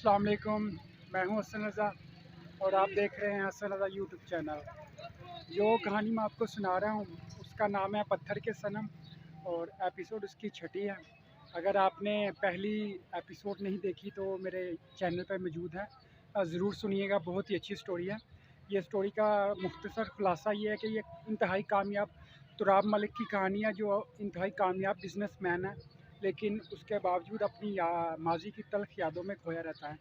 अस्सलाम वालेकुम। मैं हूं हसन रज़ा और आप देख रहे हैं हसन रज़ा यूट्यूब चैनल। जो कहानी मैं आपको सुना रहा हूं उसका नाम है पत्थर के सनम और एपिसोड उसकी छठी है। अगर आपने पहली एपिसोड नहीं देखी तो मेरे चैनल पर मौजूद है, ज़रूर सुनिएगा। बहुत ही अच्छी स्टोरी है। ये स्टोरी का मुख्तसर खुलासा ये है कि ये इंतहाई कामयाब तुराब मलिक की कहानी है, जो इंतहाई कामयाब बिजनेसमैन है, लेकिन उसके बावजूद अपनी माजी की तल्ख यादों में खोया रहता है।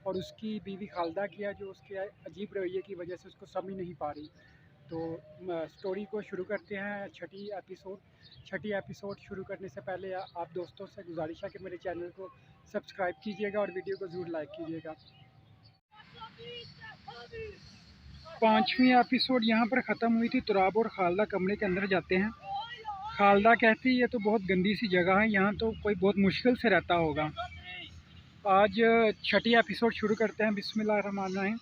और उसकी बीवी खालदा की है, जो उसके अजीब रवैये की वजह से उसको समझ नहीं पा रही। तो स्टोरी को शुरू करते हैं। छठी एपिसोड शुरू करने से पहले आप दोस्तों से गुजारिश है कि मेरे चैनल को सब्सक्राइब कीजिएगा और वीडियो को ज़रूर लाइक कीजिएगा। 5वीं एपिसोड यहाँ पर ख़त्म हुई थी। तुराब और खालदा कमरे के अंदर जाते हैं। खालदा कहती है ये तो बहुत गंदी सी जगह है, यहाँ तो कोई बहुत मुश्किल से रहता होगा। आज छठी एपिसोड शुरू करते हैं। बिस्मिल्लाहिर्रहमानिर्रहीम।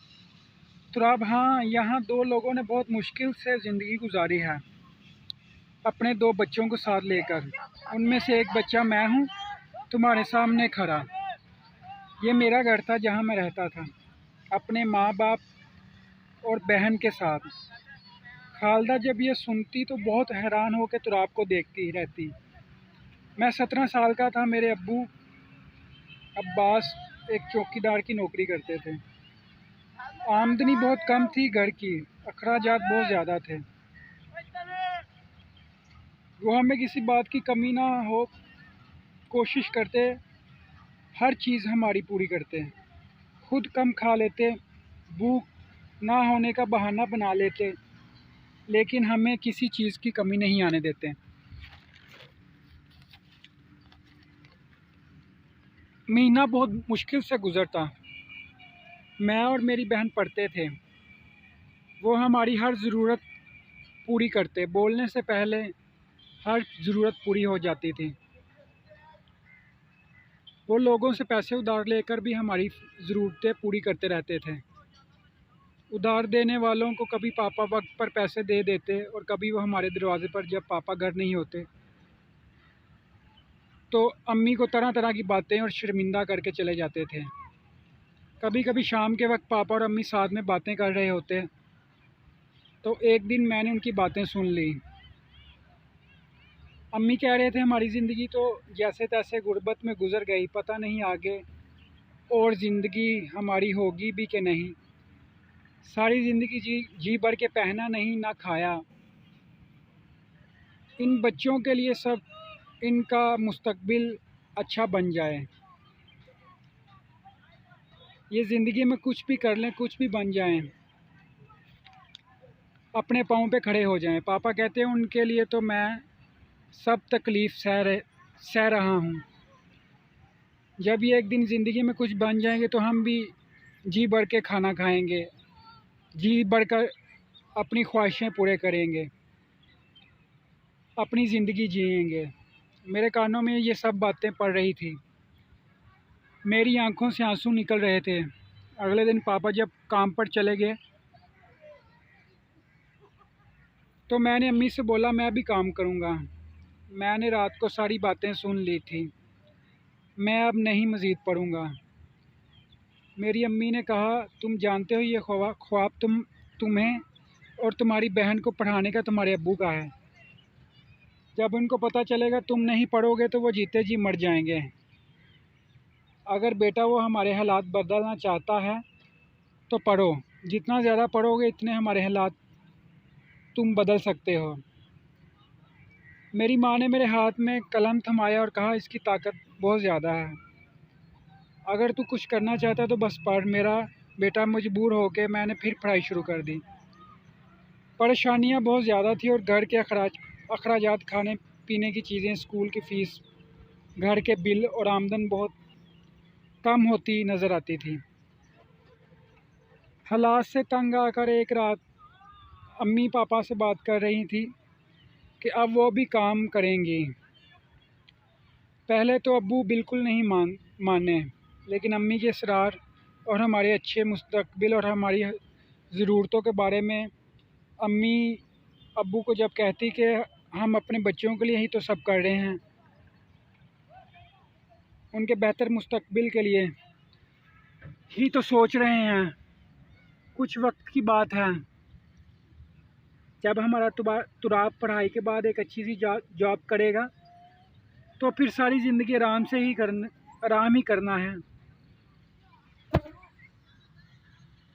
तुराब, हाँ, यहाँ 2 लोगों ने बहुत मुश्किल से ज़िंदगी गुजारी है, अपने 2 बच्चों को साथ लेकर। उनमें से एक बच्चा मैं हूँ, तुम्हारे सामने खड़ा। ये मेरा घर था जहाँ मैं रहता था, अपने माँ बाप और बहन के साथ। खालदा जब ये सुनती तो बहुत हैरान होकर तुराब को देखती रहती। मैं 17 साल का था। मेरे अब्बू अब्बास एक चौकीदार की नौकरी करते थे। आमदनी बहुत कम थी घर की, अखराजात बहुत ज़्यादा थे। वो हमें किसी बात की कमी ना हो कोशिश करते, हर चीज़ हमारी पूरी करते। खुद कम खा लेते, भूख ना होने का बहाना बना लेते, लेकिन हमें किसी चीज़ की कमी नहीं आने देते। महीना बहुत मुश्किल से गुज़रता। मैं और मेरी बहन पढ़ते थे। वो हमारी हर ज़रूरत पूरी करते। बोलने से पहले हर ज़रूरत पूरी हो जाती थी। वो लोगों से पैसे उधार लेकर भी हमारी ज़रूरतें पूरी करते रहते थे। उधार देने वालों को कभी पापा वक्त पर पैसे दे देते और कभी वो हमारे दरवाज़े पर, जब पापा घर नहीं होते, तो अम्मी को तरह तरह की बातें और शर्मिंदा करके चले जाते थे। कभी कभी शाम के वक्त पापा और अम्मी साथ में बातें कर रहे होते, तो एक दिन मैंने उनकी बातें सुन ली। अम्मी कह रहे थे हमारी ज़िंदगी तो जैसे तैसे गुर्बत में गुज़र गई, पता नहीं आगे और ज़िंदगी हमारी होगी भी कि नहीं। सारी ज़िंदगी जी भर के पहना नहीं ना खाया। इन बच्चों के लिए सब इनका मुस्तकबिल अच्छा बन जाए। ये ज़िंदगी में कुछ भी कर लें, कुछ भी बन जाएं, अपने पाँव पे खड़े हो जाएं। पापा कहते हैं उनके लिए तो मैं सब तकलीफ़ सह रहा हूँ। जब ये एक दिन ज़िंदगी में कुछ बन जाएंगे तो हम भी जी भर के खाना खाएंगे, जी भर कर अपनी ख्वाहिशें पूरे करेंगे, अपनी ज़िंदगी जिएंगे। मेरे कानों में ये सब बातें पड़ रही थी। मेरी आंखों से आंसू निकल रहे थे। अगले दिन पापा जब काम पर चले गए तो मैंने अम्मी से बोला मैं भी काम करूँगा। मैंने रात को सारी बातें सुन ली थी। मैं अब नहीं मज़ीद पढ़ूँगा। मेरी अम्मी ने कहा तुम जानते हो ये ख्वाब तुम्हें और तुम्हारी बहन को पढ़ाने का तुम्हारे अब्बू का है। जब उनको पता चलेगा तुम नहीं पढ़ोगे तो वो जीते जी मर जाएंगे। अगर बेटा वो हमारे हालात बदलना चाहता है तो पढ़ो। जितना ज़्यादा पढ़ोगे इतने हमारे हालात तुम बदल सकते हो। मेरी माँ ने मेरे हाथ में कलम थमाया और कहा इसकी ताकत बहुत ज़्यादा है। अगर तू कुछ करना चाहता तो बस पढ़। मेरा बेटा मजबूर होकर मैंने फिर पढ़ाई शुरू कर दी। परेशानियाँ बहुत ज़्यादा थी और घर के अखराजात, खाने पीने की चीज़ें, स्कूल की फ़ीस, घर के बिल और आमदन बहुत कम होती नज़र आती थी। हालात से तंग आकर एक रात अम्मी पापा से बात कर रही थी कि अब वो भी काम करेंगी। पहले तो अब्बू बिल्कुल नहीं माने, लेकिन अम्मी के इसरार और हमारे अच्छे मुस्तकबिल और हमारी ज़रूरतों के बारे में अम्मी अब्बू को जब कहती कि हम अपने बच्चों के लिए ही तो सब कर रहे हैं, उनके बेहतर मुस्तकबिल के लिए, ही तो सोच रहे हैं। कुछ वक्त की बात है, जब हमारा तुराब पढ़ाई के बाद एक अच्छी सी जॉब करेगा तो फिर सारी ज़िंदगी आराम ही करना है।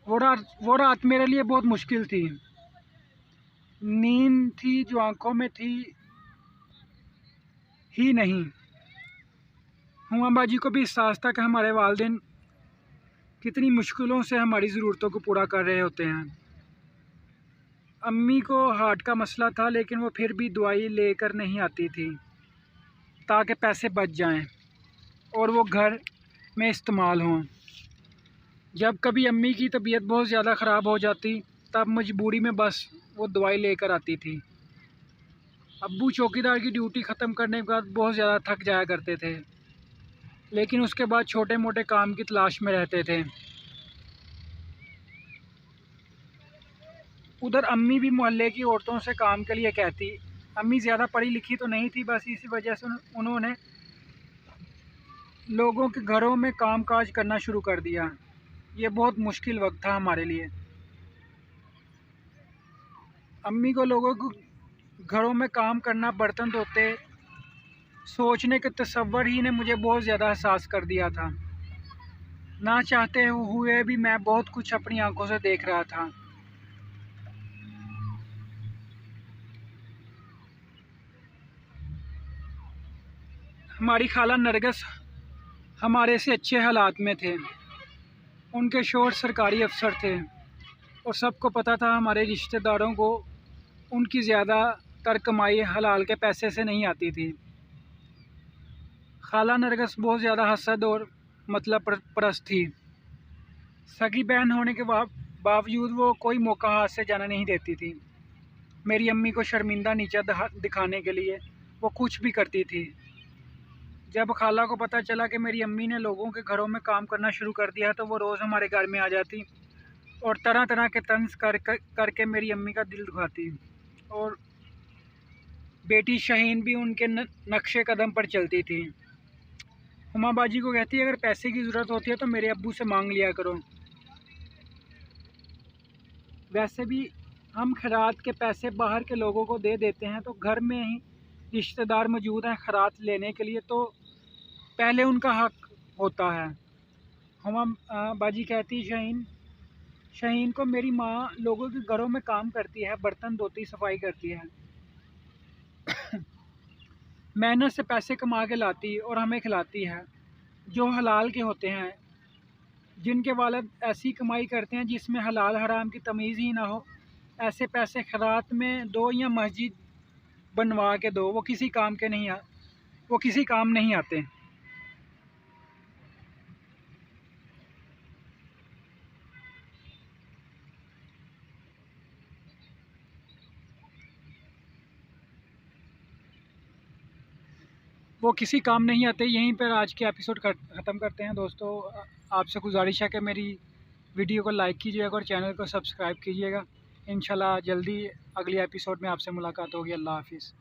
वो रात मेरे लिए बहुत मुश्किल थी। नींद थी जो आंखों में थी ही नहीं। हुमा बाजी को भी एहसास था कि हमारे वालिदैन कितनी मुश्किलों से हमारी ज़रूरतों को पूरा कर रहे होते हैं। अम्मी को हार्ट का मसला था, लेकिन वो फिर भी दवाई लेकर नहीं आती थी ताकि पैसे बच जाएं और वो घर में इस्तेमाल हों। जब कभी अम्मी की तबीयत बहुत ज़्यादा ख़राब हो जाती तब मजबूरी में बस वो दवाई लेकर आती थी। अब्बू चौकीदार की ड्यूटी ख़त्म करने के बाद बहुत ज़्यादा थक जाया करते थे, लेकिन उसके बाद छोटे मोटे काम की तलाश में रहते थे। उधर अम्मी भी मोहल्ले की औरतों से काम के लिए कहती। अम्मी ज़्यादा पढ़ी लिखी तो नहीं थी, बस इसी वजह से उन्होंने लोगों के घरों में कामकाज करना शुरू कर दिया। ये बहुत मुश्किल वक्त था हमारे लिए। अम्मी को लोगों को घरों में काम करना, बर्तन धोते सोचने के तसव्वुर ही ने मुझे बहुत ज़्यादा एहसास कर दिया था। ना चाहते हुए भी मैं बहुत कुछ अपनी आंखों से देख रहा था। हमारी खाला नरगिस हमारे से अच्छे हालात में थे। उनके शौहर सरकारी अफसर थे और सबको पता था हमारे रिश्तेदारों को उनकी ज़्यादातर कमाई हलाल के पैसे से नहीं आती थी। खाला नरगिस बहुत ज़्यादा हसद और मतलब परस्त थी। सगी बहन होने के बावजूद वो कोई मौका हाथ से जाने नहीं देती थी। मेरी अम्मी को शर्मिंदा नीचा दिखाने के लिए वो कुछ भी करती थी। जब खाला को पता चला कि मेरी अम्मी ने लोगों के घरों में काम करना शुरू कर दिया तो वो रोज़ हमारे घर में आ जाती और तरह तरह के तंज करके मेरी अम्मी का दिल दुखाती। और बेटी शहीन भी उनके नक्शे कदम पर चलती थी। हुमा बाजी को कहती, अगर पैसे की ज़रूरत होती है तो मेरे अब्बू से मांग लिया करो। वैसे भी हम खैरात के पैसे बाहर के लोगों को दे देते हैं, तो घर में ही रिश्तेदार मौजूद हैं खैरात लेने के लिए, तो पहले उनका हक होता है। हुमा बाजी कहती, शहीन को मेरी माँ लोगों के घरों में काम करती है, बर्तन धोती, सफाई करती है, मेहनत से पैसे कमा के लाती और हमें खिलाती है, जो हलाल के होते हैं। जिनके वालिद ऐसी कमाई करते हैं जिसमें हलाल हराम की तमीज़ ही ना हो, ऐसे पैसे खैरात में दो या मस्जिद बनवा के दो, वो किसी काम नहीं आते। यहीं पर आज के एपिसोड ख़त्म करते हैं दोस्तों। आपसे गुजारिश है कि मेरी वीडियो को लाइक कीजिएगा और चैनल को सब्सक्राइब कीजिएगा। इंशाल्लाह जल्दी अगली एपिसोड में आपसे मुलाकात होगी। अल्लाह हाफिज़।